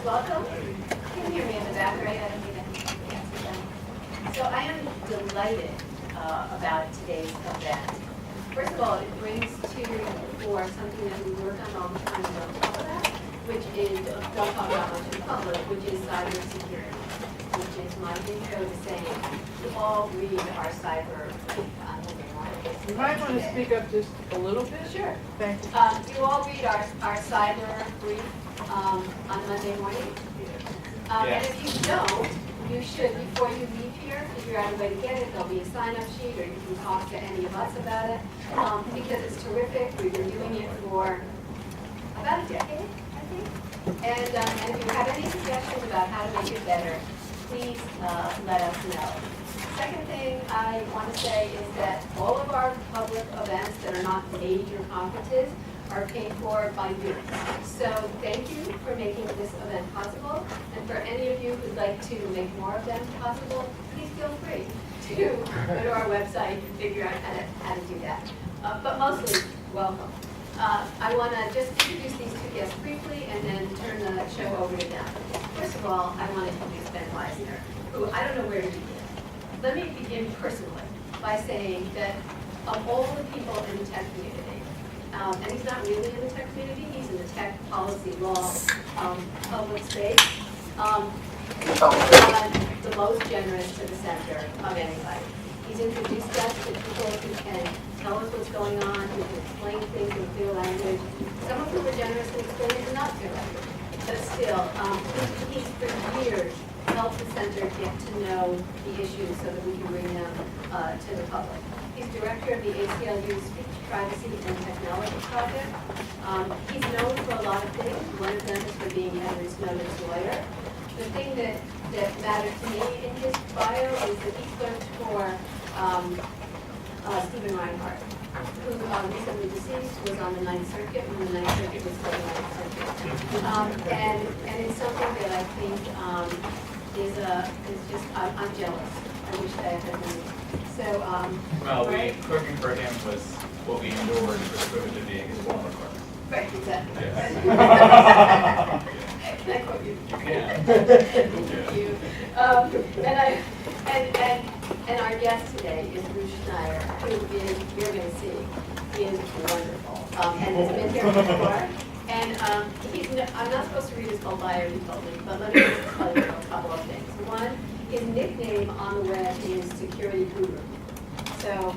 Welcome. You can hear me in the back, right? I don't need any answers then. So I am delighted about today's event. First of all, it brings to the fore something that we work on all the time and don't talk about, which is, don't talk about much in public, which is cybersecurity, which is my intro to saying we all read our cyber. You might want to speak up just a little bit. Sure. Thank you. You all read our cyber brief on Monday morning. And if you don't, you should, before you leave here, figure out a way to get it. There'll be a sign-up sheet, or you can talk to any of us about it, because it's terrific. We've been doing it for about a decade, I think. And if you have any suggestions about how to make it better, please let us know. Second thing I want to say is that all of our public events that are not major conferences are paid for by you. So thank you for making this event possible. And for any of you who'd like to make more of them possible, please feel free to go to our website and figure out how to do that. But mostly, welcome. I want to just introduce these two guests briefly and then turn the show over to them. First of all, I want to introduce Ben Wizner, who I don't know where to begin. Let me begin personally by saying that of all the people in the tech community, and he's not really in the tech community, he's in the tech policy law public space, he's the most generous to the center of anybody. He's introduced us to people who can tell us what's going on, who can explain things in clear language. Some of whom are generous in explaining in not clear language. But still, he's for years helped the center get to know the issues so that we can bring them to the public. He's director of the ACLU Speech, Privacy, and Technology Project. He's known for a lot of things. One of them is for being Edward Snowden's lawyer. The thing that mattered to me in his bio is that he clerked for Stephen Reinhardt, who recently deceased, was on the Ninth Circuit when the Ninth Circuit was still the Ninth Circuit. And it's something that I think is just, I'm jealous. I wish that I had been. So, well, clerking for him was what we endured for the privilege of being his former clerk. Right, exactly. Yes. Can I quote you? You can. Thank you. And our guest today is Bruce Schneier, who is, you're going to see, is wonderful. And has been here before. And I'm not supposed to read his whole bio, he told me, but let me just tell you a couple of things. One, his nickname on the web is Security Guru. So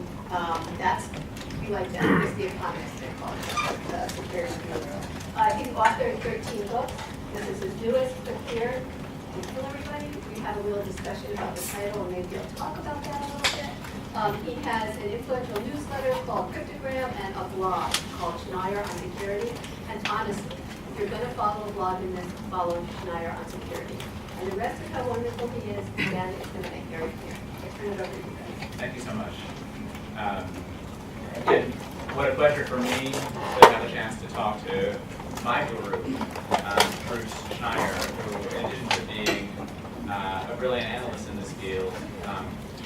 we like that. He's the Economist, they call it, the Security Guru. He's authored 13 books. This is his newest, but here, tell everybody, we have a real discussion about the title, and maybe he'll talk about that a little bit. He has an influential newsletter called Cryptogram and a blog called Schneier on Security. And honestly, if you're going to follow a blog in this, follow Schneier on Security. And the rest of how wonderful he is, again, it's going to make very clear. I turn it over to you guys. Thank you so much. Again, what a pleasure for me to have a chance to talk to my guru, Bruce Schneier, who, in addition to being a brilliant analyst in this field,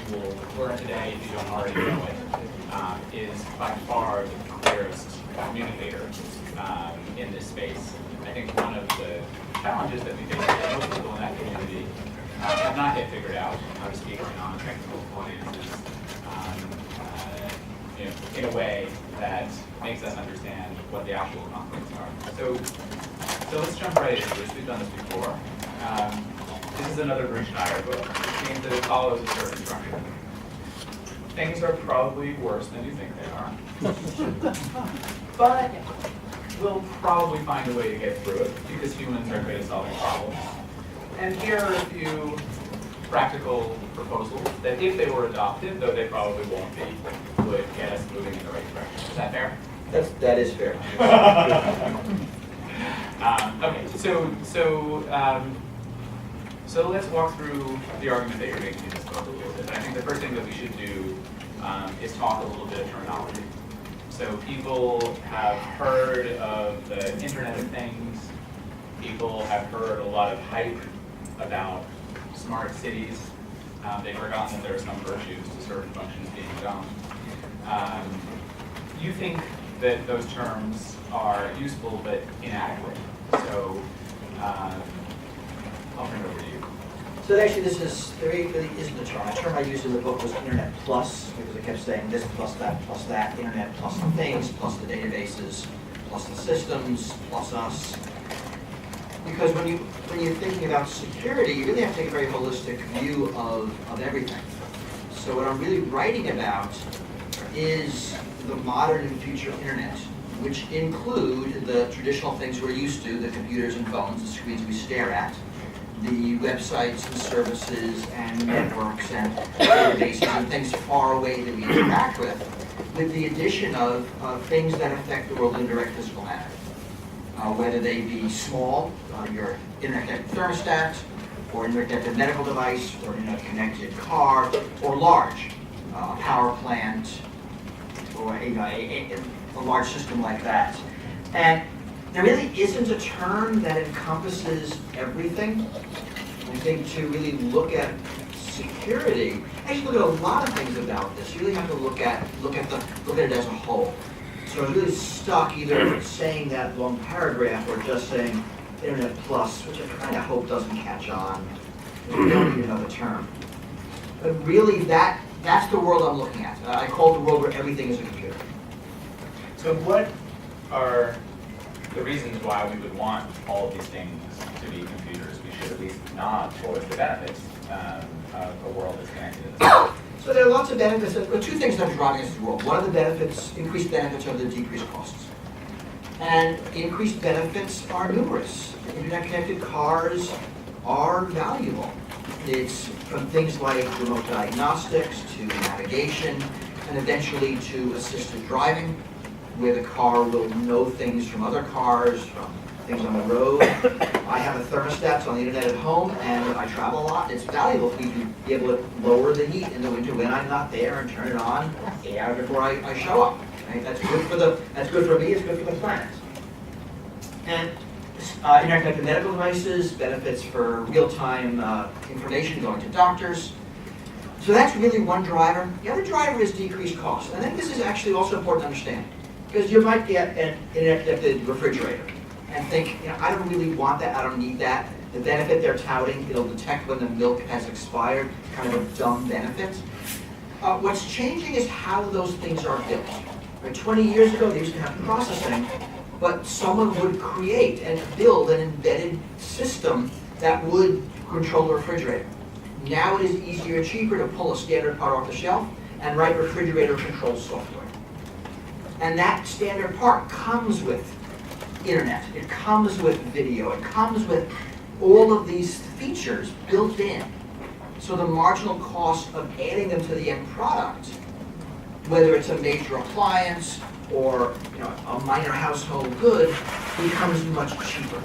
you will learn today, if you don't already know it, is by far the clearest communicator in this space. I think one of the challenges that we face is that most people in that community have not yet figured out how to speak non-technical audiences in a way that makes us understand what the actual conflicts are. So let's jump right into this. We've done this before. This is another Bruce Schneier book, which means that it follows a certain structure. Things are probably worse than you think they are. But we'll probably find a way to get through it, because humans are great at solving problems. And here are a few practical proposals that, if they were adopted, though they probably won't be, would get us moving in the right direction. Is that fair? That is fair. Okay, so let's walk through the argument that you're making in this book a little bit. I think the first thing that we should do is talk a little bit of terminology. So people have heard of the Internet of Things. People have heard a lot of hype about smart cities. They've forgotten that there are some virtues to certain functions being done. You think that those terms are useful but inadequate. So I'll turn it over to you. So actually there really isn't a term. The term I used in the book was Internet Plus, because I kept saying this plus that, Internet plus the things, plus the databases, plus the systems, plus us. Because when you're thinking about security, you really have to take a very holistic view of everything. So what I'm really writing about is the modern and future internet, which include the traditional things we're used to, the computers and phones, the screens we stare at, the websites and services and networks and databases and things far away that we interact with the addition of things that affect the world in a direct physical manner. Whether they be small, your internet-connected thermostat, or internet-connected medical device, or internet-connected car, or large, a power plant, or a large system like that. And there really isn't a term that encompasses everything. I think to really look at security, actually look at a lot of things about this. You really have to look at it as a whole. So I was really stuck either saying that long paragraph or just saying Internet Plus, which I kind of hope doesn't catch on. We don't need another term. But really, that's the world I'm looking at. I call it the world where everything is a computer. So what are the reasons why we would want all of these things to be computers? We should at least nod towards the benefits of a world that's connected to this. So there are lots of benefits. There are two things that are driving us to the world. One of the benefits, increased benefits, are the decreased costs. And increased benefits are numerous. Internet-connected cars are valuable. It's from things like remote diagnostics to navigation and eventually to assisted driving, where the car will know things from other cars, from things on the road. I have a thermostat on the internet at home, and I travel a lot. It's valuable for me to be able to lower the heat in the winter when I'm not there and turn it on 8 hours before I show up. Right? That's good for me. It's good for the planet. And internet-connected medical devices, benefits for real-time information going to doctors. So that's really one driver. The other driver is decreased cost. And I think this is actually also important to understand, because you might get an internet-connected refrigerator and think, I don't really want that, I don't need that. The benefit they're touting, it'll detect when the milk has expired, kind of a dumb benefit. What's changing is how those things are built. Right? 20 years ago, they used to have processing, but someone would create and build an embedded system that would control the refrigerator. Now it is easier and cheaper to pull a standard part off the shelf and write refrigerator control software. And that standard part comes with internet, it comes with video, it comes with all of these features built in. So the marginal cost of adding them to the end product, whether it's a major appliance or a minor household good, becomes much cheaper.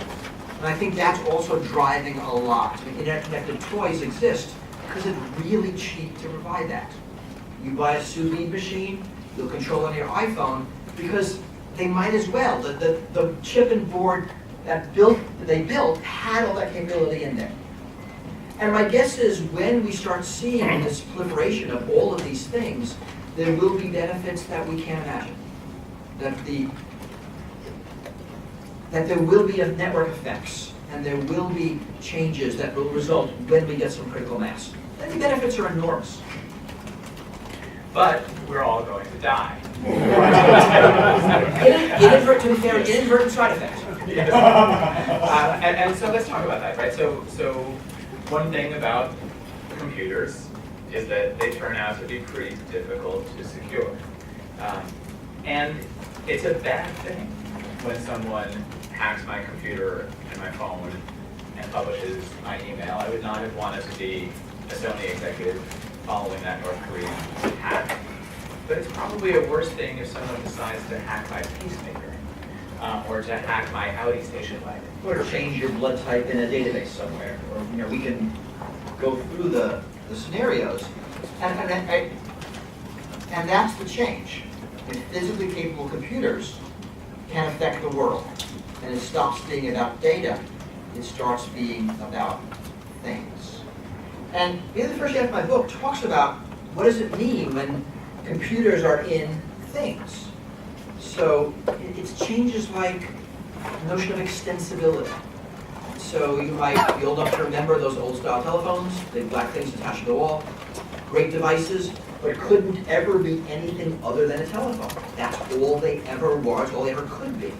And I think that's also driving a lot. Internet-connected toys exist because it's really cheap to provide that. You buy a sous vide machine, you'll control on your iPhone, because they might as well. The chip and board that they built had all that capability in there. And my guess is when we start seeing this proliferation of all of these things, there will be benefits that we can't imagine. That there will be network effects, and there will be changes that will result when we get some critical mass. And the benefits are enormous. But we're all going to die. Inadvertent side effects. Yes. And so let's talk about that, right? So one thing about computers is that they turn out to be pretty difficult to secure. And it's a bad thing when someone hacks my computer and my phone and publishes my email. I would not have wanted to be a Sony executive following that North Korean hack. But it's probably a worse thing if someone decides to hack my pacemaker, or to hack my Audi station wagon. Or to change your blood type in a database somewhere. Or we can go through the scenarios. And that's the change. Physically capable computers can affect the world. And it stops being about data. It starts being about things. And the first half of my book talks about what does it mean when computers are in things. So it's changes like the notion of extensibility. So you might be old enough to remember those old style telephones, big black things attached to the wall. Great devices, but couldn't ever be anything other than a telephone. That's all they ever was, all they ever could be.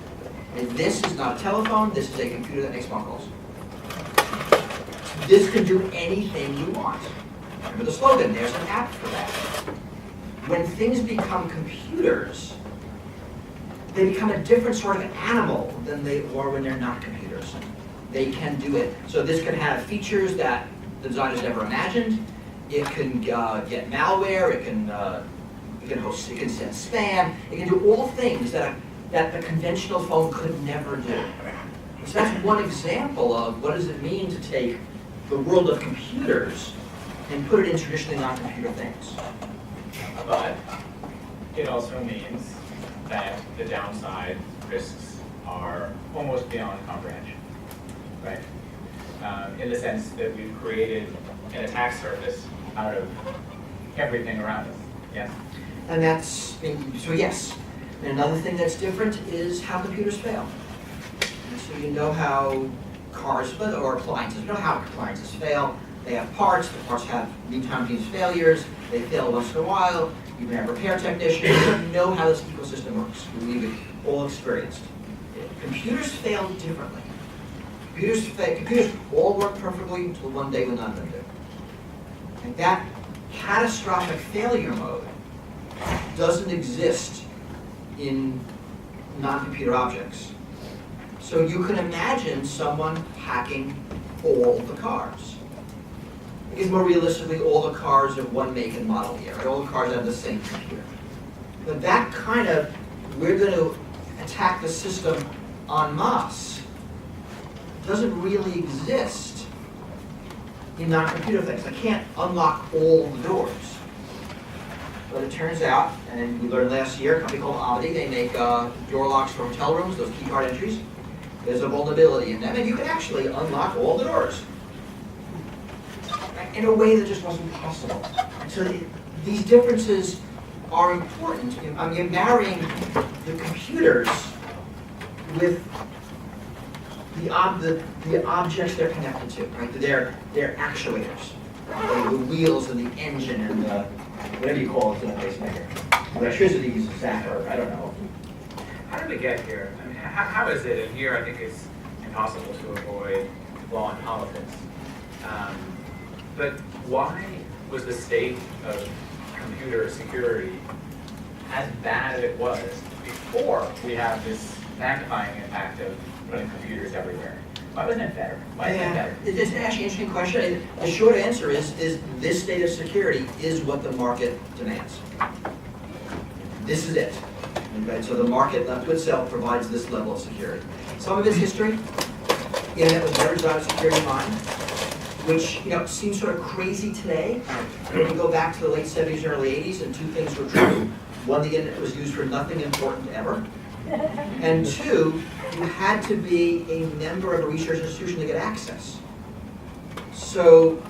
And this is not a telephone, this is a computer that makes phone calls. This can do anything you want. Remember the slogan, there's an app for that. When things become computers, they become a different sort of animal than they are when they're not computers. They can do it. So this can have features that the designers never imagined. It can get malware, it can send spam, it can do all things that the conventional phone could never do. So that's one example of what does it mean to take the world of computers and put it in traditionally non-computer things. But it also means that the downside risks are almost beyond comprehension, right? In the sense that we've created an attack surface out of everything around us, yes? And that's, so yes. And another thing that's different is how computers fail. And so you know how cars, or appliances, you know how appliances fail. They have parts, the parts have mean time between failures, they fail once in a while, you can have repair technicians, you know how this ecosystem works. We've all experienced. Computers fail differently. Computers all work perfectly until one day when none of them do. And that catastrophic failure mode doesn't exist in non-computer objects. So you can imagine someone hacking all the cars. Because more realistically, all the cars are one make and model here, right? All the cars have the same computer. But that kind of, we're going to attack the system en masse, doesn't really exist in non-computer things. I can't unlock all the doors. But it turns out, and we learned last year, a company called Omity, they make door locks for hotel rooms, those key card entries. There's a vulnerability in them, and you can actually unlock all the doors in a way that just wasn't possible. So these differences are important. You're marrying the computers with the objects they're connected to, right? They're actuators, the wheels and the engine and the, whatever you call it in a pacemaker. Electricity is a zapper, I don't know. How did we get here? I mean, how is it? And here I think it's impossible to avoid law and politics. But why was the state of computer security as bad as it was before we have this magnifying impact of putting computers everywhere? Why wasn't it better? Why isn't it better? It's actually an interesting question. The short answer is this state of security is what the market demands. This is it. Okay, so the market left to itself provides this level of security. Some of its history, the internet was never designed with security in mind, which seems sort of crazy today. When we go back to the late 70s and early 80s, and two things were true. One, the internet was used for nothing important ever. And two, you had to be a member of a research institution to get access. So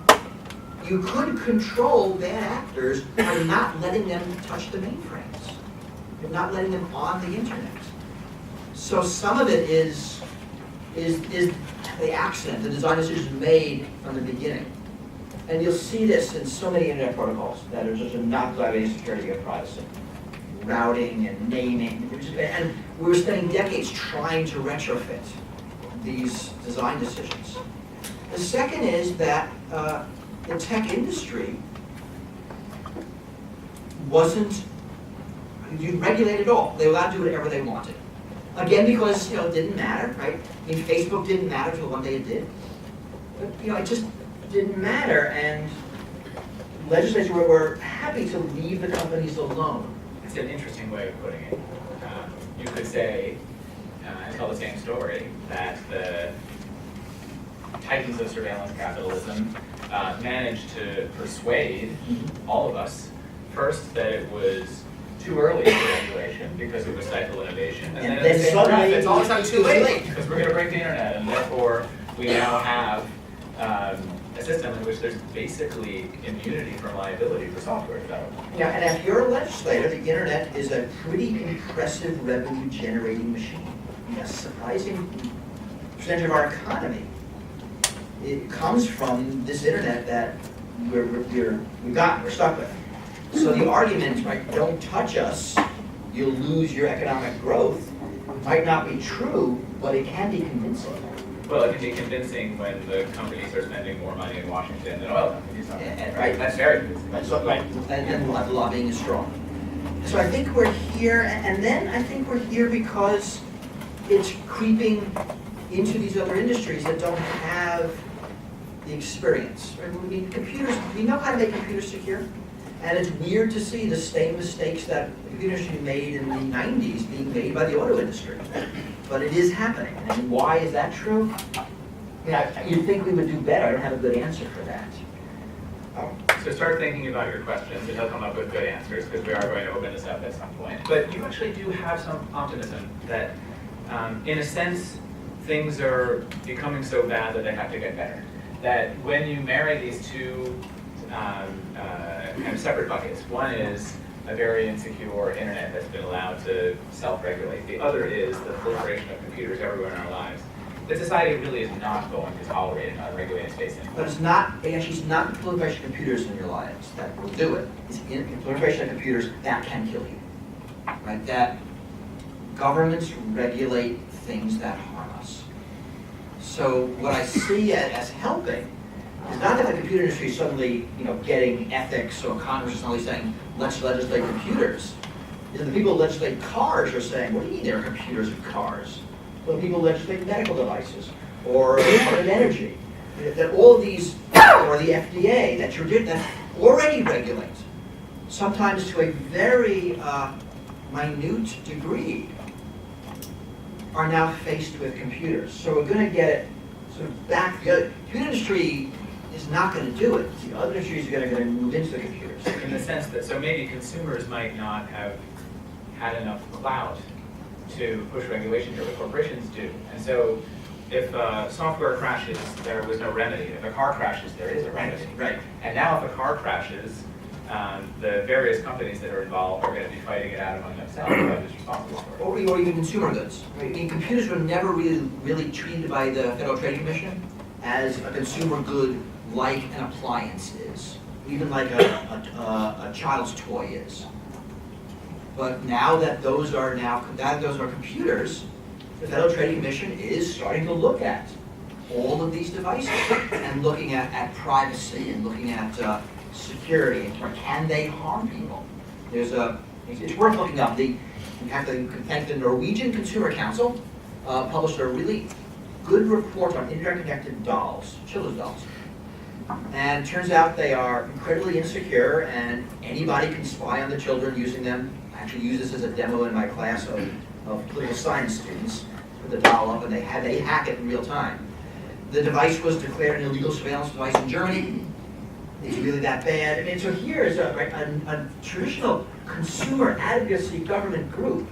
you could control bad actors by not letting them touch the mainframes, and not letting them on the internet. So some of it is the accident, the design decision made from the beginning. And you'll see this in so many internet protocols that are just not driving security or privacy. Routing and naming, and we were spending decades trying to retrofit these design decisions. The second is that the tech industry wasn't regulated at all. They were allowed to do whatever they wanted. Again, because it didn't matter, right? I mean, Facebook didn't matter until one day it did. But it just didn't matter, and legislators were happy to leave the companies alone. It's an interesting way of putting it. You could say, and tell the same story, that the titans of surveillance capitalism managed to persuade all of us, first, that it was too early for regulation because it would stifle innovation, and then at the same breath, it's all too late because we're going to break the internet, and therefore we now have a system in which there's basically immunity from liability for software development. Yeah, and if you're a legislator, the internet is a pretty impressive revenue-generating machine. A surprising percentage of our economy it comes from this internet that we're stuck with. So the argument, right, don't touch us, you'll lose your economic growth, might not be true, but it can be convincing. Well, it can be convincing when the companies are spending more money in Washington than oil companies are. Right. That's very convincing. Right, so, right, and the lobbying is strong. So I think we're here, and then I think we're here because it's creeping into these other industries that don't have the experience. Right? I mean, computers, we know how to make computers secure, and it's weird to see the same mistakes that the computer industry made in the 90s being made by the auto industry. But it is happening, and why is that true? Yeah, you'd think we would do better. I don't have a good answer for that. So start thinking about your questions, and he'll come up with good answers, because we are going to open this up at some point. But you actually do have some optimism that, in a sense, things are becoming so bad that they have to get better. That when you marry these two kind of separate buckets, one is a very insecure internet that's been allowed to self-regulate. The other is the proliferation of computers everywhere in our lives. The society really is not going to tolerate an unregulated space anymore. But it's not, actually, it's not the proliferation of computers in your lives that will do it. It's the proliferation of computers that can kill you. Right? That governments regulate things that harm us. So what I see as helping is not that the computer industry is suddenly, getting ethics, or Congress is suddenly saying, let's legislate computers. Is the people who legislate cars are saying, what do you mean there are computers in cars? Well, the people who legislate medical devices, or Department of Energy. That all of these, or the FDA, that already regulate, sometimes to a very minute degree, are now faced with computers. So we're going to get it sort of back. The computer industry is not going to do it. The other industries are going to move into the computers. In the sense that, so maybe consumers might not have had enough clout to push regulation here, but corporations do. And so if software crashes, there was no remedy. If a car crashes, there is a remedy. Right. And now if a car crashes, the various companies that are involved are going to be fighting it out among themselves about who's responsible for it. Or even consumer goods. Right? I mean, computers were never really treated by the Federal Trade Commission as a consumer good like an appliance is, even like a child's toy is. But now that those are computers, the Federal Trade Commission is starting to look at all of these devices and looking at privacy and looking at security and can they harm people. It's worth looking up. We have to thank the Norwegian Consumer Council published a really good report on internet-connected dolls, children's dolls. And it turns out they are incredibly insecure, and anybody can spy on the children using them. I actually use this as a demo in my class of political science students. Put the doll up, and they hack it in real time. The device was declared an illegal surveillance device in Germany. It's really that bad. I mean, so here is a traditional consumer advocacy government group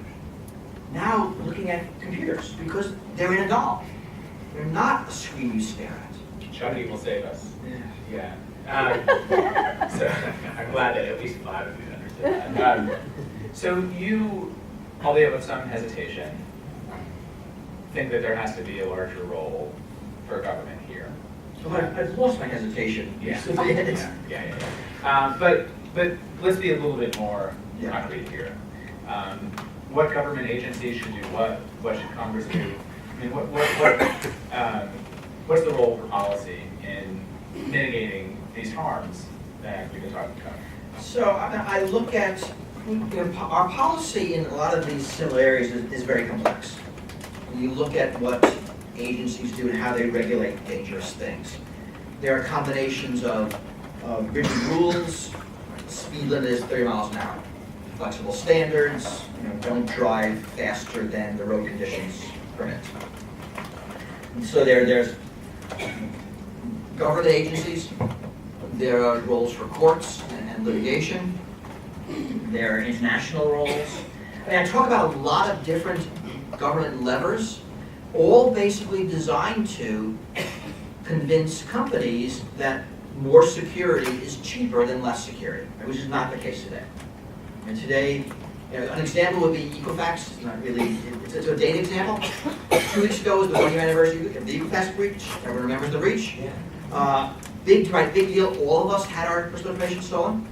now looking at computers because they're in a doll. They're not a screen you stare at. Chucky will save us. Yeah. So I'm glad that at least 5 of you understood that. So you, albeit with some hesitation, think that there has to be a larger role for government here. Well, I've lost my hesitation. Yeah. Yeah. But let's be a little bit more Yeah. concrete here. What government agencies should do what? What should Congress do? I mean, what's the role for policy in mitigating these harms that we've been talking about? So I look at our policy in a lot of these similar areas is very complex. You look at what agencies do and how they regulate dangerous things. There are combinations of rigid rules, speed limit is 30 miles an hour, flexible standards, don't drive faster than the road conditions permit. And so there's government agencies, there are roles for courts and litigation, there are international roles. I mean, I talk about a lot of different government levers, all basically designed to convince companies that more security is cheaper than less security, which is not the case today. And today, An example would be Equifax. It's not really, it's a data example. 2 weeks ago was the 1-year anniversary of the Equifax breach. Everyone remembers the breach? Big deal. All of us had our personal information stolen.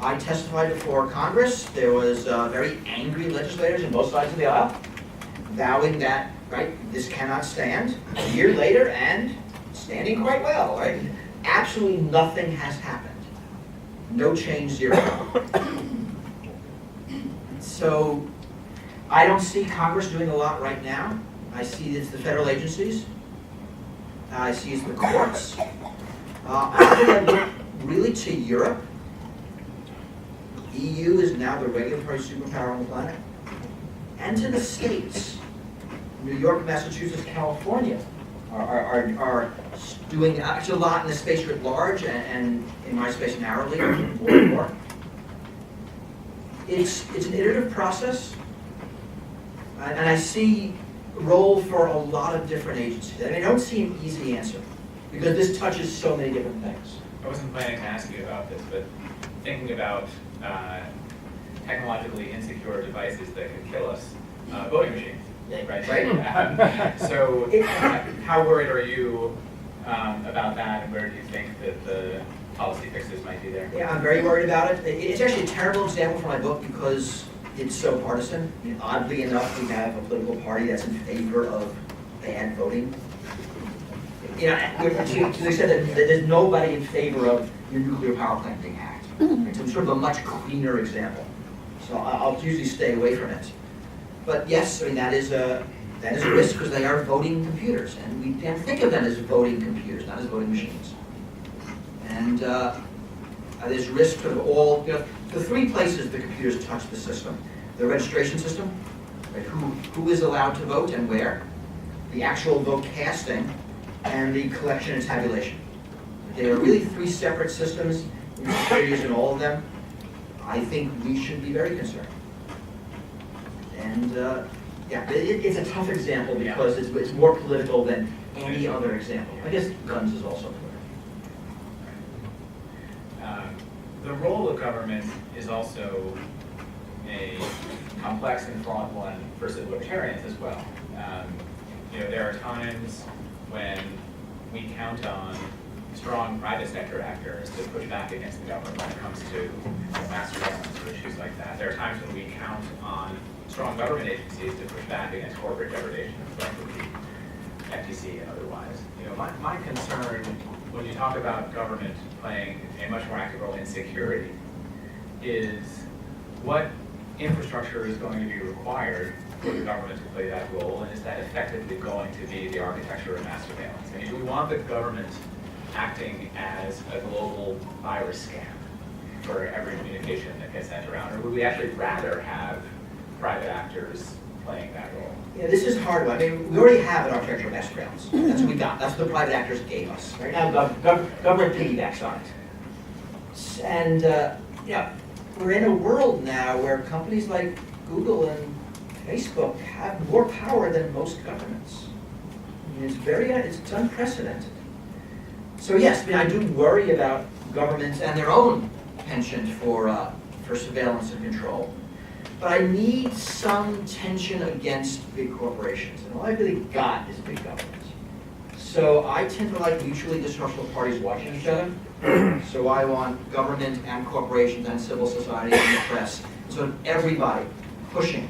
I testified before Congress. There was very angry legislators on both sides of the aisle, vowing that, right, this cannot stand. A year later, and standing quite well, right? Absolutely nothing has happened. No change, zero. So I don't see Congress doing a lot right now. I see it's the federal agencies. I see it's the courts. I think I look really to Europe. EU is now the regulatory superpower on the planet. And to the states. New York, Massachusetts, California are doing actually a lot in the space writ large and in my space narrowly, more and more. It's an iterative process, and I see a role for a lot of different agencies. I don't see an easy answer, because this touches so many different things. I wasn't planning to ask you about this, but thinking about technologically insecure devices that could kill us, voting machines, right? So how worried are you about that, and where do you think that the policy fixes might be there? Yeah, I'm very worried about it. It's actually a terrible example for my book because it's so partisan. Oddly enough, we have a political party that's in favor of bad voting. To the extent that there's nobody in favor of your nuclear power plant being hacked. It's sort of a much cleaner example. So I'll usually stay away from it. But yes, that is a risk because they are voting computers, and we can't think of them as voting computers, not as voting machines. And there's risk of all, the 3 places the computers touch the system. The registration system, right, who is allowed to vote and where, the actual vote casting, and the collection and tabulation. There are really 3 separate systems, securities in all of them. I think we should be very concerned. And it's a tough example because it's more political than any other example. I guess guns is also political. The role of government is also a complex and flawed one for civil libertarians as well. There are times when we count on strong private sector actors to push back against the government when it comes to mass surveillance or issues like that. There are times when we count on strong government agencies to push back against corporate degradation, like the FTC and otherwise. My concern when you talk about government playing a much more active role in security is what infrastructure is going to be required for the government to play that role, and is that effectively going to be the architecture of mass surveillance? Do we want the government acting as a global virus scan for every communication that gets sent around, or would we actually rather have private actors playing that role? Yeah, this is hard. We already have an architecture of mass surveillance. That's what we got. That's what the private actors gave us. Right now, government piggybacks on it. And we're in a world now where companies like Google and Facebook have more power than most governments. It's unprecedented. So yes, I do worry about governments and their own penchant for surveillance and control. But I need some tension against big corporations. And all I really got is big government. So I tend to like mutually distrustful parties watching each other. So I want government and corporations and civil society and the press, so everybody pushing.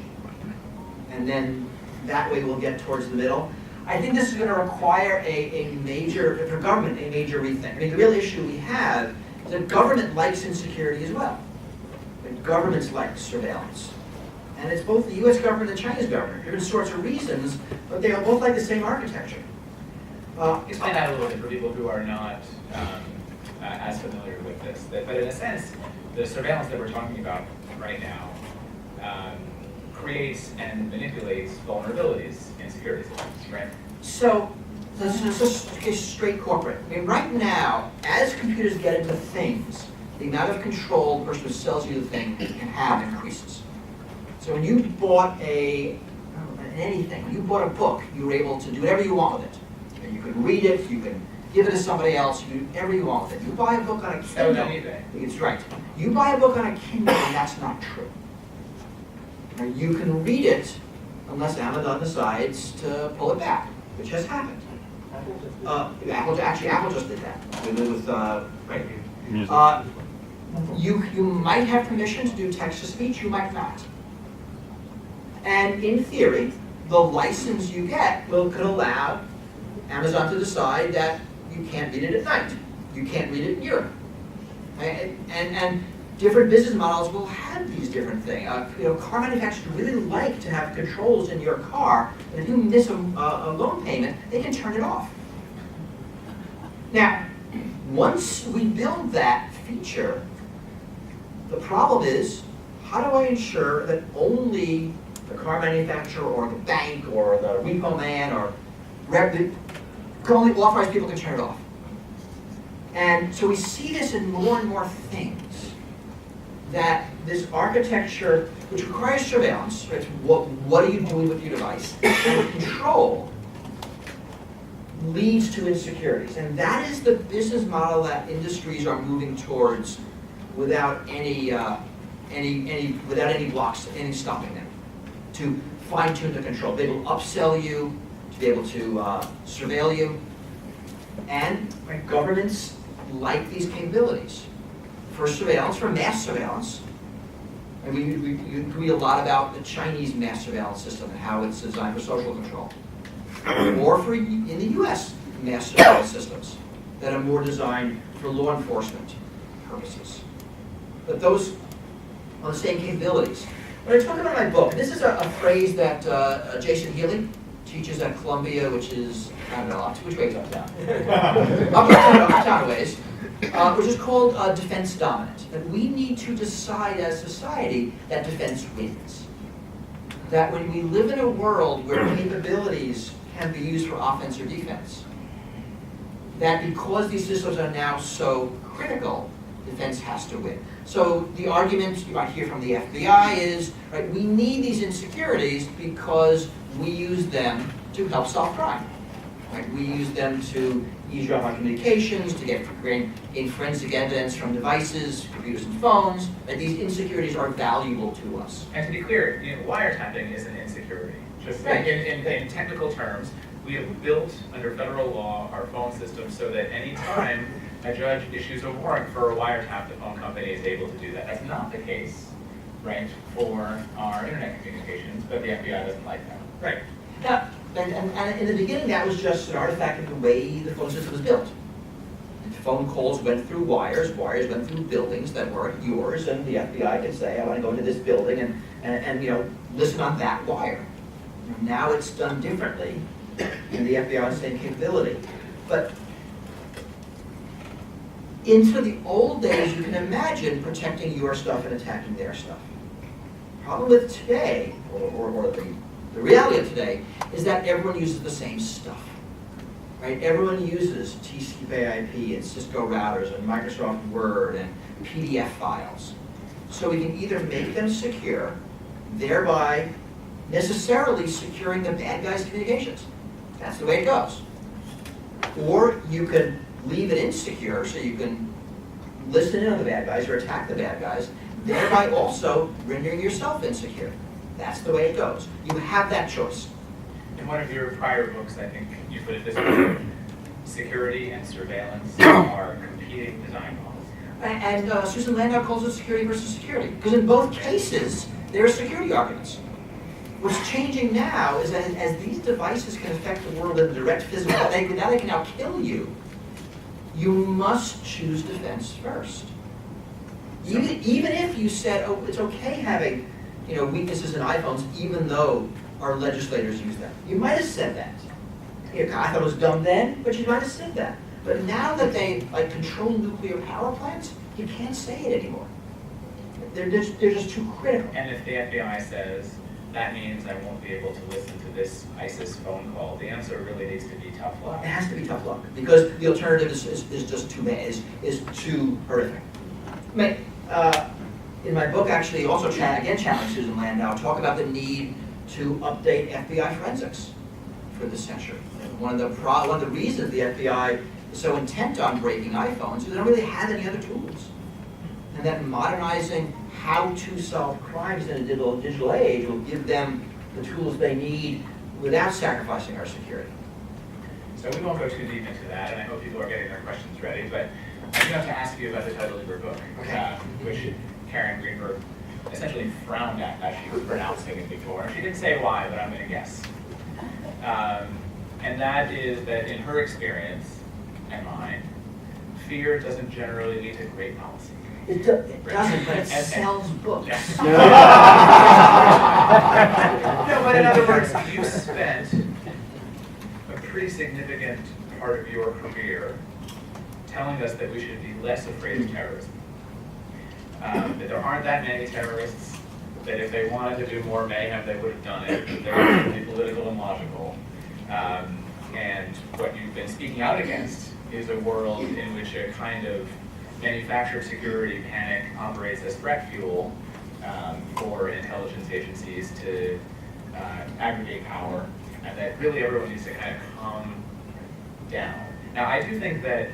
And then that way we'll get towards the middle. I think this is going to require a major, for government, a major rethink. The real issue we have is that government likes insecurity as well. But governments like surveillance. And it's both the US government and the Chinese government, for different sorts of reasons, but they are both like the same architecture. Explain that a little bit for people who are not as familiar with this. But in a sense, the surveillance that we're talking about right now creates and manipulates vulnerabilities in security systems, right? So, let's just get straight corporate. Right now, as computers get into things, the amount of control the person who sells you the thing can have increases. So when you bought anything, you bought a book, you were able to do whatever you want with it. You could read it, you can give it to somebody else, you can do whatever you want with it. You buy a book on a Kindle. anything. It's right. You buy a book on a Kindle, and that's not true. You can read it unless Amazon decides to pull it back, which has happened. Apple just did that. You might have permission to do text-to-speech, you might not. And in theory, the license you get could allow Amazon to decide that you can't read it at night. You can't read it in Europe. And different business models will have these different things. Car manufacturers really like to have controls in your car, and if you miss a loan payment, they can turn it off. Now, once we build that feature, the problem is, how do I ensure that only the car manufacturer or the bank or the repo man or only authorized people can turn it off? And so we see this in more and more things, that this architecture, which requires surveillance, right? What are you doing with your device? And control leads to insecurities. And that is the business model that industries are moving towards without any blocks, any stopping them, to fine-tune the control. They will upsell you to be able to surveil you. And governments like these capabilities for surveillance, for mass surveillance. And we read a lot about the Chinese mass surveillance system and how it's designed for social control. Or for in the US mass surveillance systems that are more designed for law enforcement purposes. But those are the same capabilities. When I talk about my book, this is a phrase that Jason Healy teaches at Columbia, which is, I don't know, which way is uptown? Uptown ways, which is called defense dominant. That we need to decide as society that defense wins. That when we live in a world where capabilities can be used for offense or defense, that because these systems are now so critical, defense has to win. So the argument you might hear from the FBI is, right, we need these insecurities because we use them to help solve crime. Right? We use them to eavesdrop on communications, to gain forensic evidence from devices, computers and phones. Right? These insecurities are valuable to us. And to be clear, wiretapping is an insecurity. Just in technical terms, we have built under federal law our phone system so that any time a judge issues a warrant for a wiretap, the phone company is able to do that. That's not the case, right, for our internet communications, but the FBI doesn't like that. Right. Now, and in the beginning, that was just an artifact of the way the phone system was built. Phone calls went through wires went through buildings that weren't yours, and the FBI could say, I want to go into this building and listen on that wire. Now it's done differently, and the FBI has the same capability. But into the old days, you can imagine protecting your stuff and attacking their stuff. Problem with today, or the reality of today, is that everyone uses the same stuff. Right? Everyone uses TCP/IP and Cisco routers and Microsoft Word and PDF files. So we can either make them secure, thereby necessarily securing the bad guy's communications. That's the way it goes. Or you can leave it insecure so you can listen in on the bad guys or attack the bad guys, thereby also rendering yourself insecure. That's the way it goes. You have that choice. In one of your prior books, I think you put it this way, security and surveillance are competing design models. And Susan Landau calls it security versus security, because in both cases, there are security arguments. What's changing now is that as these devices can affect the world in a direct physical way, now they can now kill you. You must choose defense first. Even if you said, oh, it's okay having weaknesses in iPhones, even though our legislators use them. You might have said that. I thought it was dumb then, but you might have said that. But now that they control nuclear power plants, you can't say it anymore. They're just too critical. And if the FBI says, that means I won't be able to listen to this ISIS phone call, the answer really needs to be tough luck. It has to be tough luck, because the alternative is just too bad, is too horrific. In my book, actually, also challenge Susan Landau, talk about the need to update FBI forensics for this century. One of the reasons the FBI is so intent on breaking iPhones is they don't really have any other tools. and that modernizing how to solve crimes in a digital age will give them the tools they need without sacrificing our security. So we won't go too deep into that, and I hope people are getting their questions ready, but I do have to ask you about the title of your book, which Karen Greenberg essentially frowned at as she was pronouncing it before. She didn't say why, but I'm going to guess. And that is that in her experience, and mine, fear doesn't generally lead to great policy. It doesn't, but it sells books. No, but in other words, you spent a pretty significant part of your career telling us that we should be less afraid of terrorism. That there aren't that many terrorists, that if they wanted to do more mayhem, they would have done it, that they would be political and logical. And what you've been speaking out against is a world in which a kind of manufactured security panic operates as threat fuel for intelligence agencies to aggregate power, and that really everyone needs to kind of calm down. Now, I do think that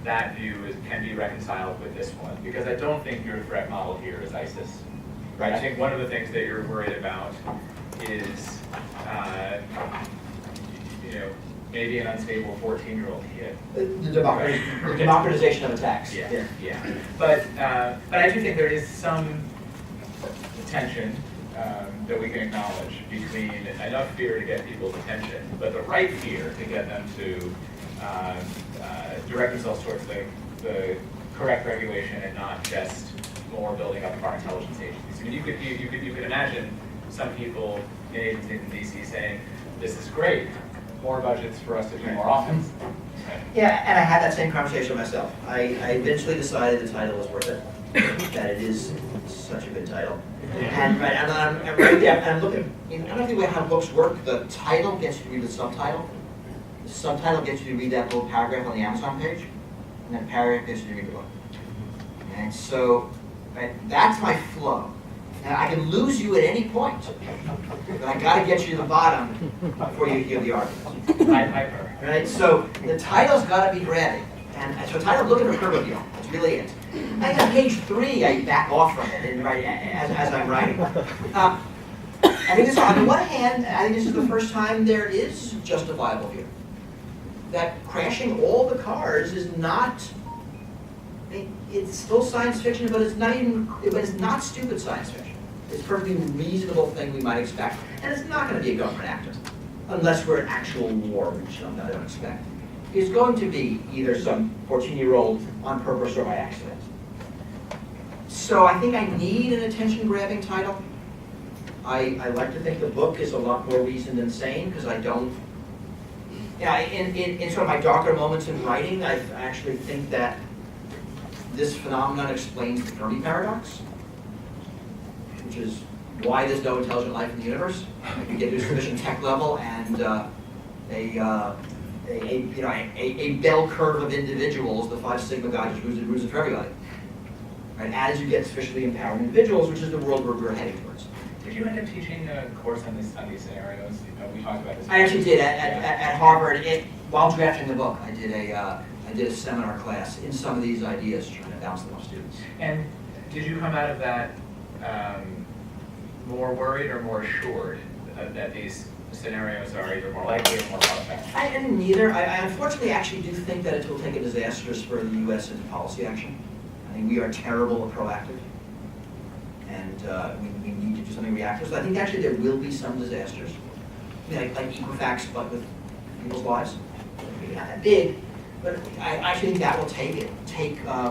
that view can be reconciled with this one, because I don't think your threat model here is ISIS. Right? I think one of the things that you're worried about is, maybe an unstable 14-year-old kid. The democratization of attacks. Yeah. But I do think there is some tension that we can acknowledge between enough fear to get people's attention, but the right fear to get them to direct themselves towards the correct regulation and not just more building up of our intelligence agencies. I mean, you could imagine some people in agencies in DC saying, "This is great, more budgets for us to do more often." Yeah, and I had that same conversation myself. I eventually decided the title was worth it, that it is such a good title. And I'm looking, I don't know the way how books work. The title gets you to read the subtitle. The subtitle gets you to read that little paragraph on the Amazon page, and that paragraph gets you to read the book. And so that's my flow. Now, I can lose you at any point, but I got to get you to the bottom before you hear the argument. Right? So the title's got to be grabbing. And so title, look at the curve appeal. That's really it. I got page 3, I back off from it and write as I'm writing. I think this, on the one hand, I think this is the first time there is justifiable here. That crashing all the cars is not. It's still science fiction, but it's not stupid science fiction. It's a perfectly reasonable thing we might expect, and it's not going to be a government actor, unless we're in actual war, which I don't expect. It's going to be either some 14-year-old on purpose or by accident. So I think I need an attention-grabbing title. I like to think the book is a lot more reasoned and sane, because I don't. Yeah, in sort of my darker moments in writing, I actually think that this phenomenon explains the Fermi paradox, which is why there's no intelligent life in the universe. You get to a sufficient tech level and a bell curve of individuals, the 5 sigma guy just rules it for everybody. Right? As you get sufficiently empowered individuals, which is the world we're heading towards. Did you end up teaching a course on these scenarios? We talked about this. I actually did at Harvard. While drafting the book, I did a seminar class in some of these ideas, trying to bounce them off students. And did you come out of that more worried or more assured that these scenarios are either more likely or more far-fetched? I didn't neither. I unfortunately actually do think that it will take a disastrous spur the U.S. into policy action. I think we are terrible and proactive, and we need to do something reactive. So I think actually there will be some disasters, like Equifax, but with people's lives. Maybe not that big, but I actually think that will take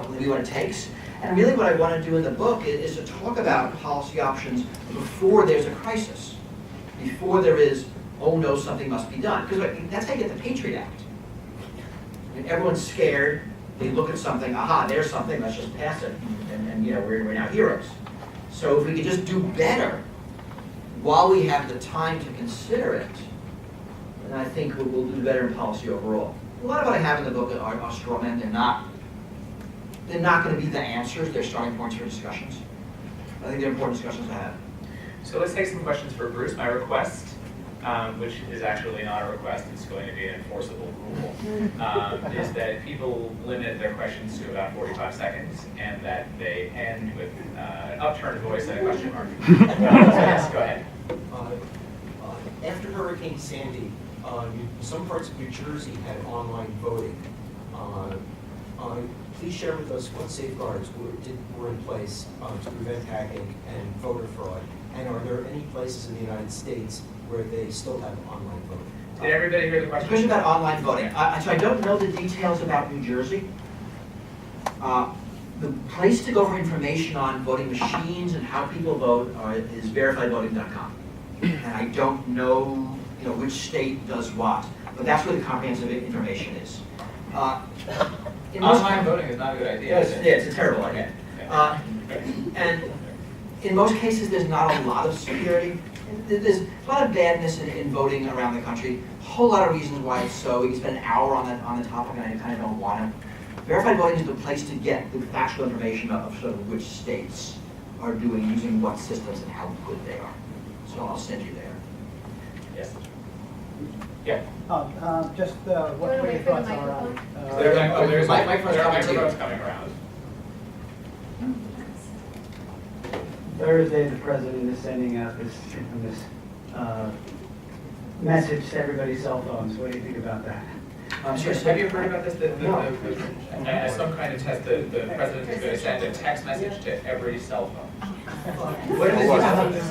maybe what it takes. And really what I want to do in the book is to talk about policy options before there's a crisis, before there is, oh no, something must be done. Because that's how you get the Patriot Act. I mean, everyone's scared, they look at something, aha, there's something, let's just pass it. And we're now heroes. So if we could just do better while we have the time to consider it, then I think we'll do better in policy overall. A lot of what I have in the book are straw men. They're not going to be the answers. They're starting points for discussions. I think they're important discussions to have. So let's take some questions for Bruce. My request which is actually not a request, it's going to be an enforceable rule, is that people limit their questions to about 45 seconds, and that they end with an upturned voice and a question mark. So yes, go ahead. After Hurricane Sandy, some parts of New Jersey had online voting. Please share with us what safeguards were in place to prevent hacking and voter fraud, and are there any places in the United States where they still have online voting? Did everybody hear the The question question? about online voting. So I don't know the details about New Jersey. The place to go for information on voting machines and how people vote is verifiedvoting.com. And I don't know, which state does what, but that's where the comprehensive information is. Online voting is not a good idea. Yes, it's a terrible idea. And in most cases, there's not a lot of security. There's a lot of badness in voting around the country. A whole lot of reasons why it's so. We can spend an hour on the topic, and I kind of don't want to. Verified voting is the place to get the factual information of sort of which states are using what systems and how good they are. So I'll send you there. Yes. Yeah. Just what your thoughts are on. There's microphone's microphones coming around. Thursday, the president is sending out this infamous message to everybody's cell phones. What do you think about that? Have you heard about this? As some kind of test, the president is going to send a text message to every cell phone.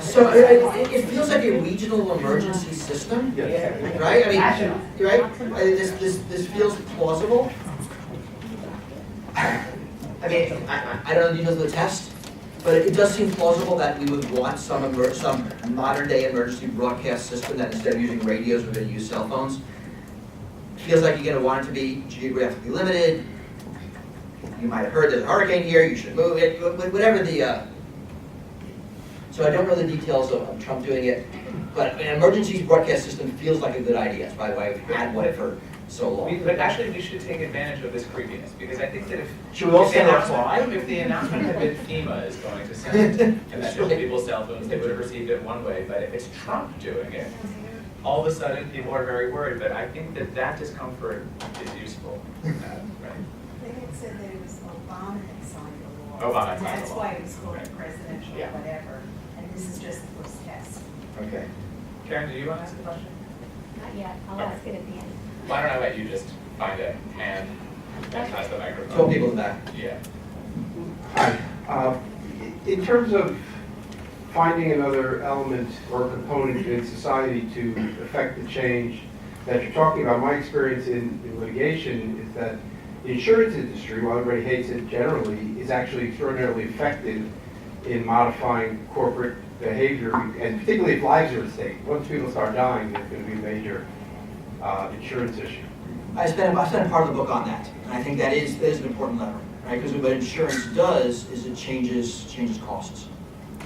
So it feels like a regional emergency system, right? I mean, right? This feels plausible. I mean, I don't know the details of the test, but it does seem plausible that we would want some modern-day emergency broadcast system that instead of using radios, we're going to use cell phones. Feels like you're going to want it to be geographically limited. You might have heard there's a hurricane here, you should move it, whatever the... So I don't know the details of Trump doing it, but an emergency broadcast system feels like a good idea. That's why we've had one for so long. But actually, we should take advantage of this creepiness, because I think that Should we all send our fly? if the announcement had been FEMA is going to send a message to people's cell phones, they would have received it one way, but if it's Trump doing it, all of a sudden people are very worried, but I think that discomfort is useful, right? They had said that it was Obama that signed the law. Obama signed the That's law. why it was called presidential, Yeah. whatever, and this is just the first test. Okay. Karen, do you want to ask a question? Not yet, I'll ask it at the end. Why don't I let you just find it and pass the microphone? Tell people in the back. Yeah. Hi. In terms of finding another element or component in society to affect the change that you're talking about, my experience in litigation is that the insurance industry, while everybody hates it generally, is actually extraordinarily effective in modifying corporate behavior, and particularly if lives are at stake. Once people start dying, there's going to be a major insurance issue. I spent part of the book on that, and I think that is an important lever, right? Because what insurance does is it changes costs.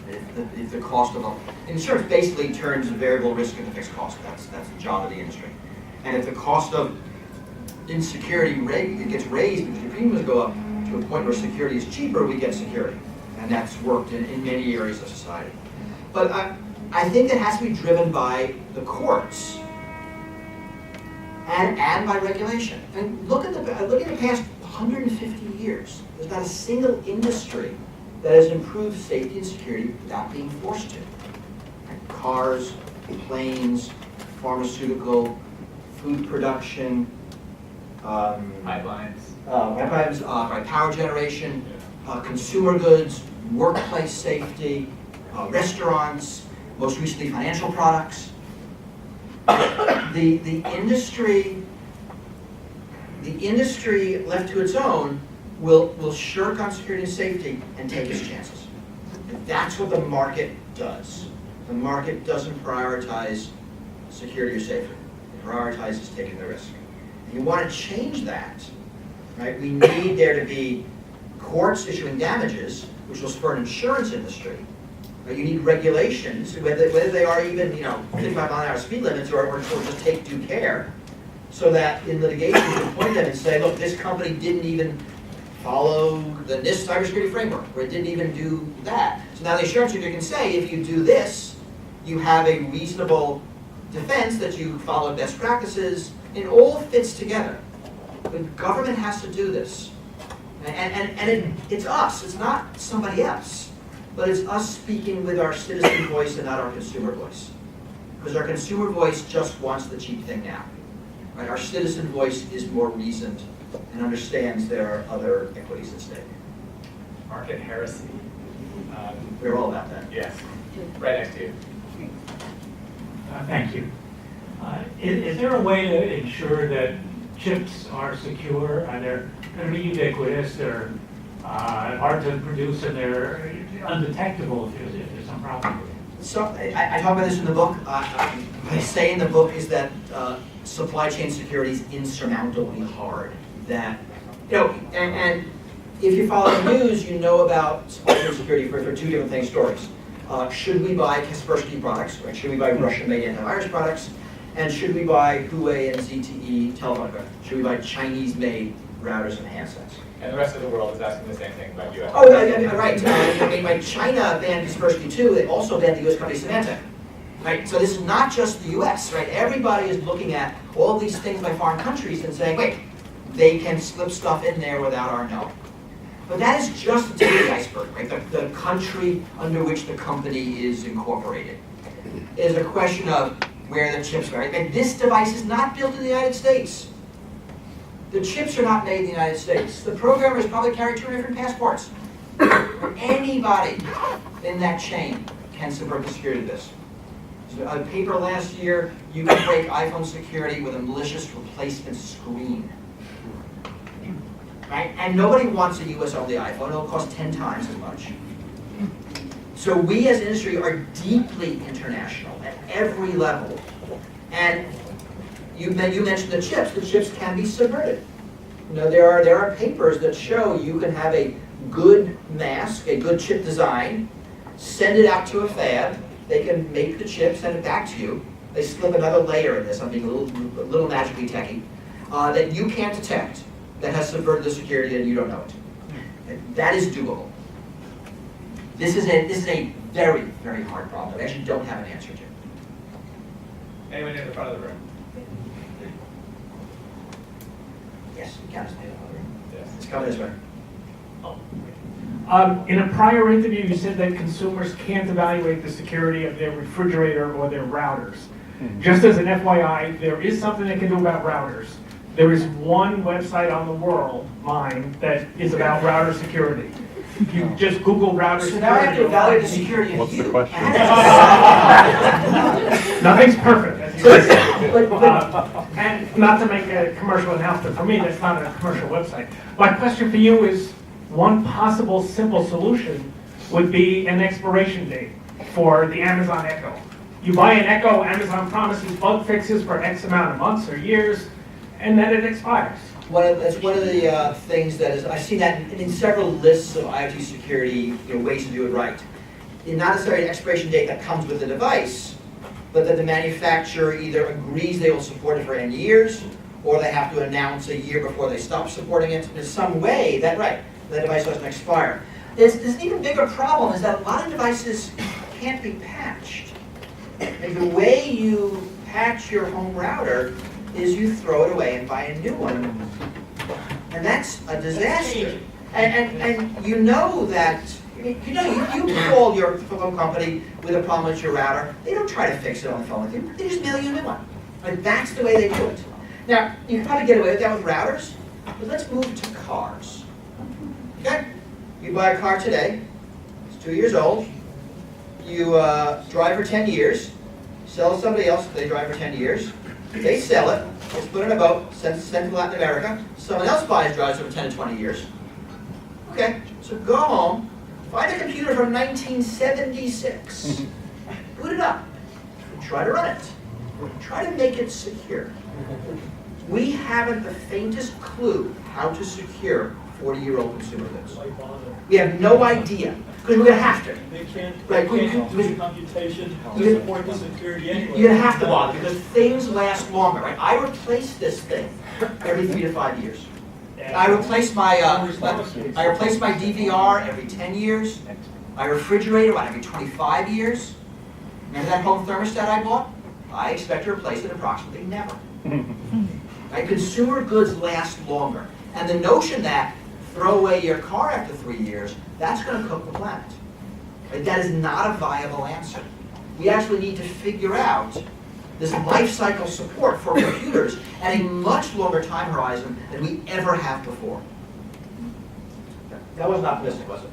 If the cost of insurance basically turns variable risk into fixed cost. That's the job of the industry. And if the cost of insecurity gets raised because your premiums go up to a point where security is cheaper, we get security, and that's worked in many areas of society. But I think that has to be driven by the courts and by regulation. And look at the past 150 years. There's not a single industry that has improved safety and security without being forced to. Right? Cars, planes, pharmaceutical, food production, Pipelines. power generation, consumer goods, workplace safety, restaurants, most recently financial products. The industry left to its own will shirk on security and safety and take its chances. And that's what the market does. The market doesn't prioritize security or safety. It prioritizes taking the risk. If you want to change that, right, we need there to be courts issuing damages, which will spur an insurance industry. Right, you need regulations, whether they are even 55-mile-an-hour speed limits or just take due care, so that in litigation you can point them and say, look, this company didn't even follow the NIST cybersecurity framework, or it didn't even do that. So now the insurance industry can say, if you do this, you have a reasonable defense, that you follow best practices. It all fits together. But government has to do this. It's us, it's not somebody else. But it's us speaking with our citizen voice and not our consumer voice. Because our consumer voice just wants the cheap thing now. Right? Our citizen voice is more reasoned and understands there are other equities at stake. Market heresy. We're all about that. Yes, right next to you. Thank you. Is there a way to ensure that chips are secure? They're going to be ubiquitous, they're hard to produce, and they're undetectable if there's some problem with it. So I talk about this in the book. What I say in the book is that supply chain security is insurmountably hard. That, and if you follow the news, you know about supply chain security for two different things, stories. Should we buy Kaspersky products? Right? Should we buy Russian-made antivirus products? And should we buy Huawei and ZTE telephone equipment? Should we buy Chinese-made routers and handsets? And the rest of the world is asking the same thing about US. Oh, right. When China banned Kaspersky too, they also banned the US company Symantec. Right? So this is not just the US, right? Everybody is looking at all these things by foreign countries and saying, wait, they can slip stuff in there without our knowing. But that is just the tip of the iceberg, right? The country under which the company is incorporated. It is a question of where the chips are. And this device is not built in the United States. The chips are not made in the United States. The programmers probably carry 2 different passports. Anybody in that chain can subvert the security of this. So a paper last year, you can break iPhone security with a malicious replacement screen. Right? And nobody wants a US-only iPhone. It'll cost 10 times as much. So we as an industry are deeply international at every level. And you mentioned the chips. The chips can be subverted. There are papers that show you can have a good mask, a good chip design, send it out to a fab. They can make the chip, send it back to you. They slip another layer in this. I'm being a little magically techy. That you can't detect, that has subverted the security and you don't know it. That is doable. This is a very, very hard problem. I actually don't have an answer to. Anyone in the front of the room? Yes, you can. Yes. It's coming this way. In a prior interview, you said that consumers can't evaluate the security of their refrigerator or their routers. Just as an FYI, there is something they can do about routers. There is one website on the world, mine, that is about router security. You just Google router So security. now I have to evaluate the security of What's you. the question? Nothing's perfect, as you say. But And not to make a commercial announcement, for me, that's not a commercial website. My question for you is, one possible simple solution would be an expiration date for the Amazon Echo. You buy an Echo, Amazon promises bug fixes for X amount of months or years, and then it expires. That's one of the things that is, I've seen that in several lists of IoT security ways to do it right. Not necessarily an expiration date that comes with the device, but that the manufacturer either agrees they will support it for N years, or they have to announce a year before they stop supporting it. In some way, that device doesn't expire. There's an even bigger problem is that a lot of devices can't be patched. And the way you patch your home router is you throw it away and buy a new one. And that's a disaster. And you know that, you call your phone company with a problem with your router, they don't try to fix it on the phone with you, they just mail you a new one. Like, that's the way they do it. Now, you can probably get away with that with routers, but let's move to cars. Okay? You buy a car today, it's 2 years old, you drive for 10 years, sell it to somebody else, they drive for 10 years, they sell it, it's put in a boat, sent to Latin America, someone else drives it for 10 to 20 years. Okay, so go home, find a computer from 1976, boot it up, try to run it, try to make it secure. We haven't the faintest clue how to secure 40-year-old consumer goods. We have no idea, because we're going to have to. They can't Right, do computation to support the security anyway. You're going to have to bother, because things last longer, right? I replace this thing every 3 to 5 years. I replace my DVR every 10 years. My refrigerator, every 25 years. Remember that home thermostat I bought? I expect to replace it approximately never. Right? Consumer goods last longer. And the notion that throw away your car after 3 years, that's going to cook the planet. Right? That is not a viable answer. We actually need to figure out this life cycle support for computers at a much longer time horizon than we ever have before. That wasn't optimistic, was it?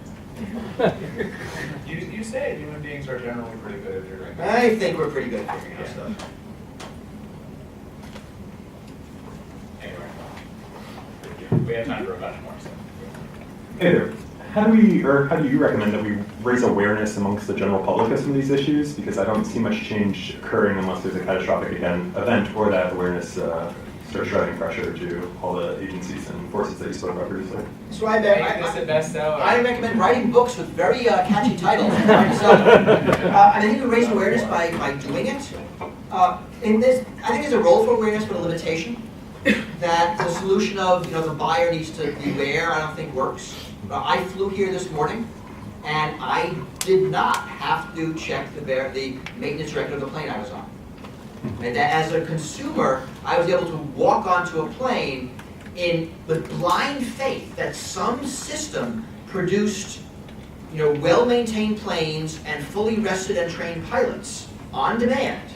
You say human beings are generally pretty good at figuring out. I think we're pretty good at figuring out stuff. Anyway, we have time for a bunch more. So. Hey there. How do you recommend that we raise awareness amongst the general public of some of these issues? Because I don't see much change occurring unless there's a catastrophic event or that awareness starts driving pressure to all the agencies and forces that you spoke about previously. So I recommend writing books with very catchy titles. I think we raise awareness by doing it. I think there's a role for awareness, but a limitation. That the solution of the buyer needs to beware, I don't think works. I flew here this morning, and I did not have to check the maintenance record of the plane I was on. And that as a consumer, I was able to walk onto a plane in the blind faith that some system produced well-maintained planes and fully rested and trained pilots on demand.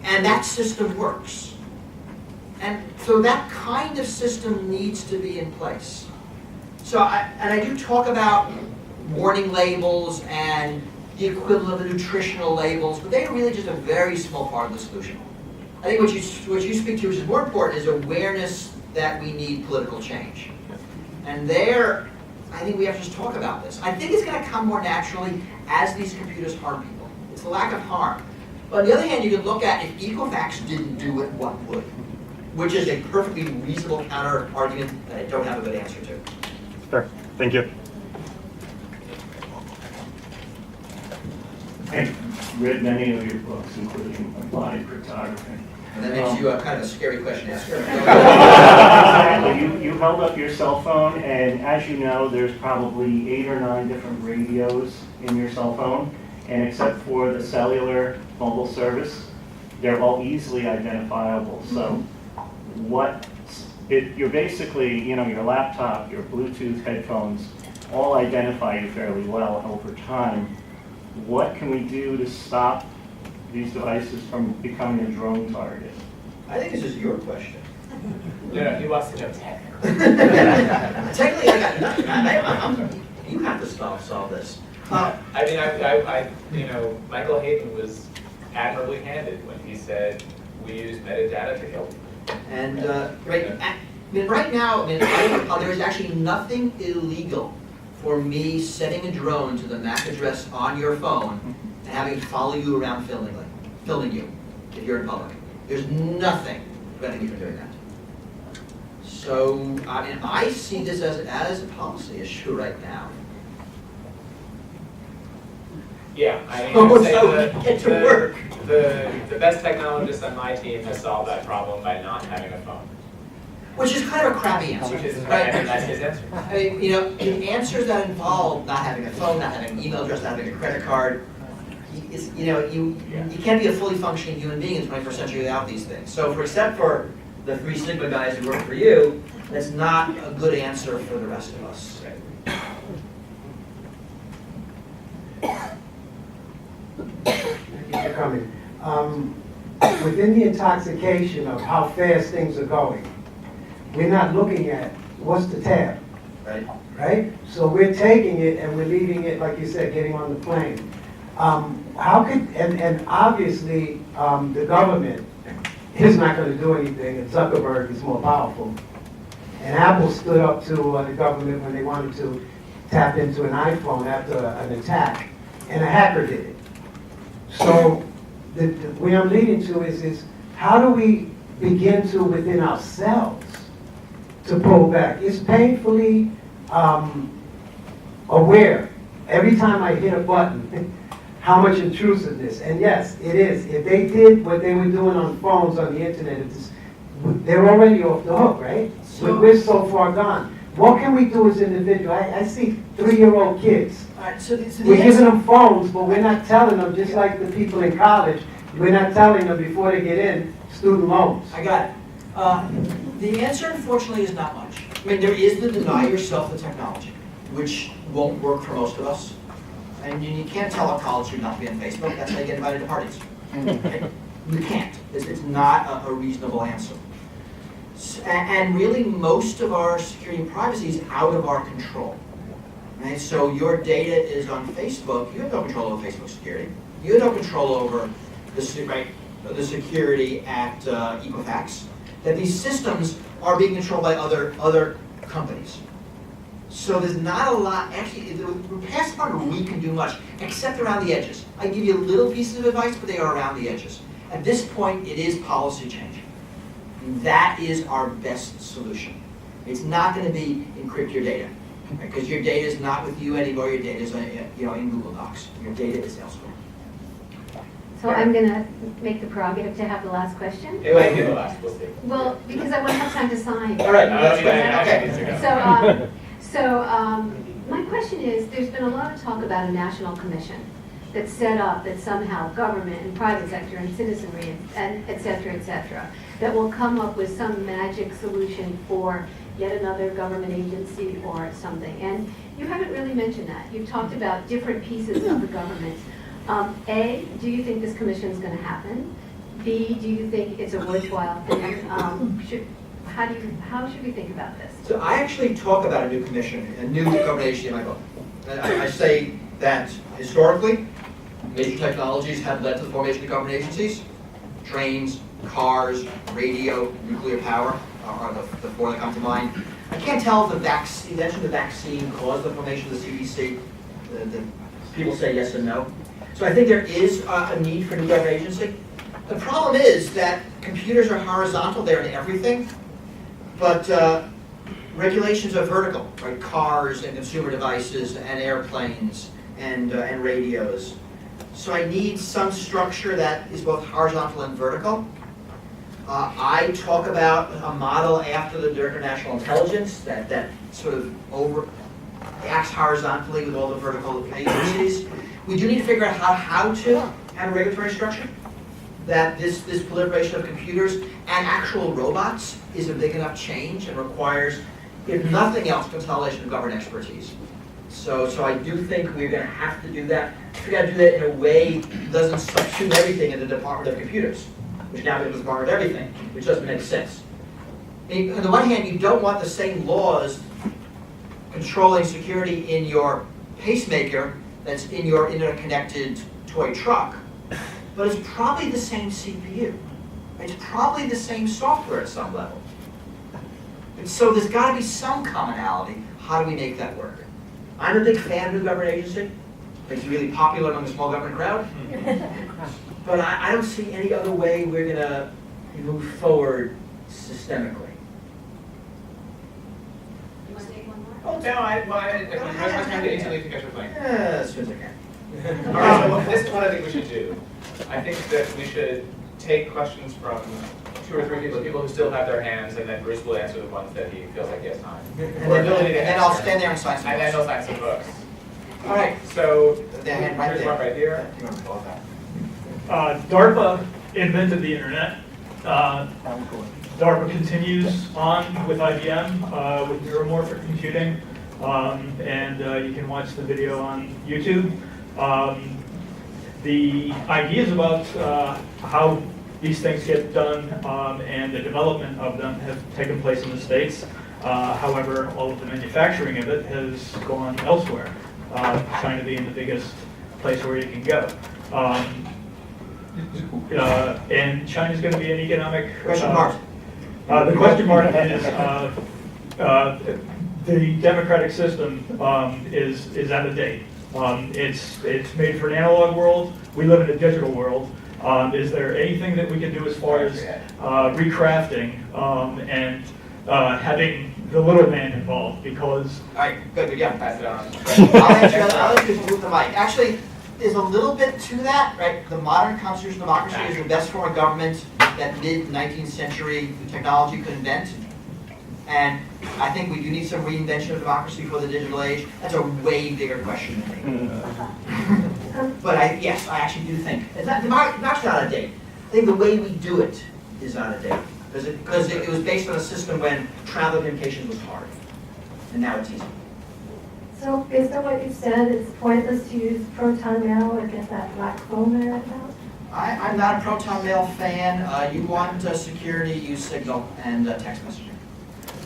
And that system works. And so that kind of system needs to be in place. So I do talk about warning labels and the equivalent of the nutritional labels, but they're really just a very small part of the solution. I think what you speak to, which is more important, is awareness that we need political change. And there, I think we have to just talk about this. I think it's going to come more naturally as these computers harm people. It's the lack of harm. But on the other hand, you can look at if Equifax didn't do it, what would? Which is a perfectly reasonable counter-argument that I don't have a good answer to. Fair. Thank you. I've read many of your books, including Applied Cryptography. And that makes you kind of a scary question to ask. Exactly. You held up your cell phone, and as you know, there's probably 8 or 9 different radios in your cell phone, and except for the cellular mobile service, they're all easily identifiable. So you're basically, your laptop, your Bluetooth headphones, all identify you fairly well over time. What can we do to stop these devices from becoming a drone target? I think this is your question. No, he wants to know tech. Technically, I got nothing. You have to solve this. Michael Hayden was admirably candid when he said we use metadata to kill people. And right now, there is actually nothing illegal for me setting a drone to the MAC address on your phone and having it follow you around filming you if you're in public. There's nothing preventing you from doing that. So, I see this as a policy issue right now. Yeah, get to work. The best technologist on my team has solved that problem by not having a phone. Which is kind of a crappy answer, right? And that's his answer. In answers that involve not having a phone, not having an email address, not having a credit card, you can't be a fully functioning human being in the 21st century without these things. So, except for the 3 Sigma guys who work for you, that's not a good answer for the rest of us. Thank you for coming. Within the intoxication of how fast things are going, we're not looking at what's the tab, right? So we're taking it and we're leaving it, like you said, getting on the plane. How could, and obviously the government is not going to do anything, and Zuckerberg is more powerful. And Apple stood up to the government when they wanted to tap into an iPhone after an attack, and a hacker did it. So where I'm leading to is how do we begin to, within ourselves, to pull back? It's painfully aware every time I hit a button how much intrusiveness. And yes, it is. If they did what they were doing on phones, on the internet, they're already off the hook, right? We're so far gone. What can we do as individuals? I see 3-year-old kids. We're giving them phones, but we're not telling them, just like the people in college, We're not telling them before they get in, student loans. I got it. The answer, unfortunately, is not much. I mean, there is the deny yourself the technology, which won't work for most of us. And you can't tell a college student not to be on Facebook. That's how you get invited to parties. Okay? You can't. It's not a reasonable answer. And really, most of our security and privacy is out of our control. Right? So your data is on Facebook. You have no control over Facebook security. You have no control over the security at Equifax. That these systems are being controlled by other companies. So there's not a lot, actually, we're past the point where we can do much, except around the edges. I give you little pieces of advice, but they are around the edges. At this point, it is policy change. And that is our best solution. It's not going to be encrypt your data, because your data is not with you anymore. Your data is in Google Docs. Your data is elsewhere. So I'm going to make the prerogative to have the last question. It might be the last, we'll see. Well, because I won't have time to sign. All right, that's fine. Okay. So my question is, there's been a lot of talk about a national commission that's set up that somehow government and private sector and citizenry and et cetera, that will come up with some magic solution for yet another government agency or something. And you haven't really mentioned that. You've talked about different pieces of the government. A, do you think this commission is going to happen? B, do you think it's a worthwhile thing? How should we think about this? So I actually talk about a new commission, a new government agency in my book. And I say that historically, major technologies have led to the formation of government agencies. Trains, cars, radio, nuclear power are the four that come to mind. I can't tell if the invention of the vaccine caused the formation of the CDC. The people say yes and no. So I think there is a need for a new government agency. The problem is that computers are horizontal, they're in everything, but regulations are vertical, right? Cars and consumer devices and airplanes and radios. So I need some structure that is both horizontal and vertical. I talk about a model after the Director of National Intelligence that sort of acts horizontally with all the vertical agencies. We do need to figure out how to have a regulatory structure. That this proliferation of computers and actual robots is a big enough change and requires, if nothing else, consolidation of government expertise. So I do think we're going to have to do that. We've got to do that in a way that doesn't subsume everything in the Department of Computers, which now becomes the Department of Everything, which doesn't make sense. On the one hand, you don't want the same laws controlling security in your pacemaker that's in your interconnected toy truck, but it's probably the same CPU. It's probably the same software at some level. And so there's got to be some commonality. How do we make that work? I'm a big fan of new government agency. It's really popular among the small government crowd. But I don't see any other way we're going to move forward systemically. You want to take one more? Oh, no, how much time do you think I should play? As soon as I can. All right, so this is what I think we should do. I think that we should take questions from 2 or 3 people who still have their hands, and then Bruce will answer the ones that he feels like he has time. And then I'll stand there and sign some And then books. he'll sign some books. All right. So, The hand right here's there. one right here. DARPA invented the internet. DARPA continues on with IBM with neuromorphic computing, and you can watch the video on YouTube. The ideas about how these things get done and the development of them have taken place in the States. However, all of the manufacturing of it has gone elsewhere, China being the biggest place where you can go. And China's going to be an economic... Question mark. The question mark is the democratic system is out of date. It's made for an analog world. We live in a digital world. Is there anything that we can do as far as recrafting and having the little man involved? Because All right, good, yeah. Pass it on. I'll let you move the mic. Actually, there's a little bit to that, right? The modern constitutional democracy is the best form of government that mid-19th century technology could invent. And I think we do need some reinvention of democracy for the digital age. That's a way bigger question than me. But yes, I actually do think, it's not, democracy's not out of date. I think the way we do it is out of date. Because it was based on a system when travel communication was hard. And now it's easy. So based on what you said, it's pointless to use proton mail or get that black phone I read about? I'm not a proton mail fan. You want security, use Signal and text messaging.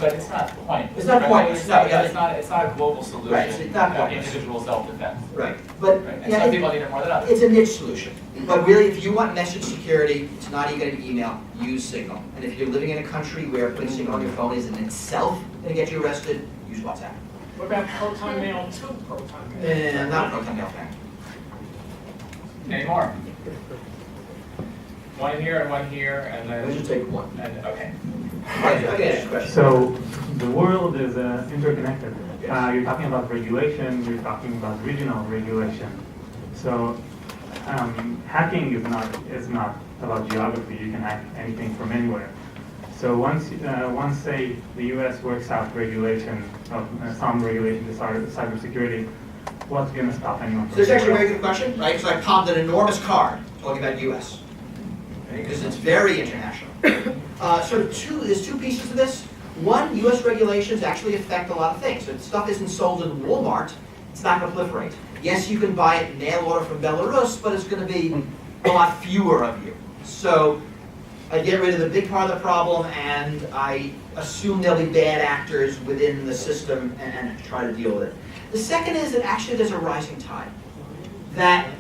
But it's not pointless. It's not pointless, no, yeah. It's not a global solution. Right, it's not of pointless. individual self-defense. Right, but Right. And yeah, some people need it more than others. it's a niche solution. But really, if you want message security, it's not even an email, use Signal. And if you're living in a country where putting Signal on your phone is in itself going to get you arrested, use WhatsApp. What about proton mail to proton mail? And not a proton mail fan. Any more? One here and one here, and then. We should take one. And, okay. Okay, question. So the world is interconnected. You're talking about regulation, you're talking about regional regulation. So hacking is not about geography. You can hack anything from anywhere. So once say the U.S. works out regulation of some regulation to cybersecurity, what's going to stop anyone from? So this is actually a very good question, right? So I popped an enormous card talking about U.S. Because it's very international. So there's two pieces to this. One, U.S. regulations actually affect a lot of things. If stuff isn't sold in Walmart, it's not going to proliferate. Yes, you can buy it mail order from Belarus, but it's going to be a lot fewer of you. So I get rid of the big part of the problem, and I assume there'll be bad actors within the system and try to deal with it. The second is that actually there's a rising tide. That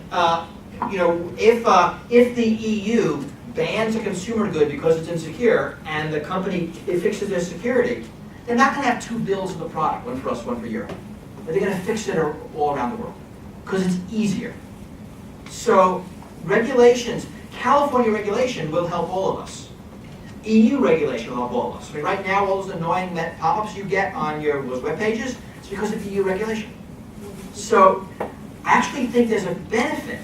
if the EU bans a consumer good because it's insecure, and the company fixes their security, they're not going to have two bills of the product, one for us, one for Europe. But they're going to fix it all around the world because it's easier. So regulations, California regulation will help all of us. EU regulation will help all of us. I mean, right now, all those annoying pop-ups you get on those web pages, it's because of EU regulation. So I actually think there's a benefit,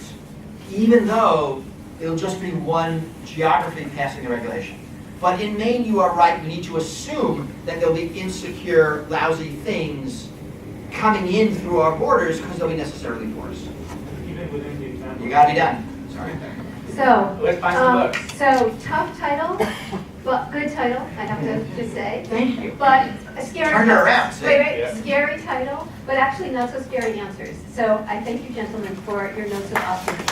even though it'll just be one geography passing the regulation. But in Maine, you are right. We need to assume that there'll be insecure, lousy things coming in through our borders because they'll be necessarily for us. Even within the example. You gotta be done. Sorry. So, Let's find some books. so tough title, but good title, I have to just say. Thank you. But a scary. Turn it around, see? Wait, Yeah. scary title, but actually not so scary answers. So I thank you, gentlemen, for your notes of optimism.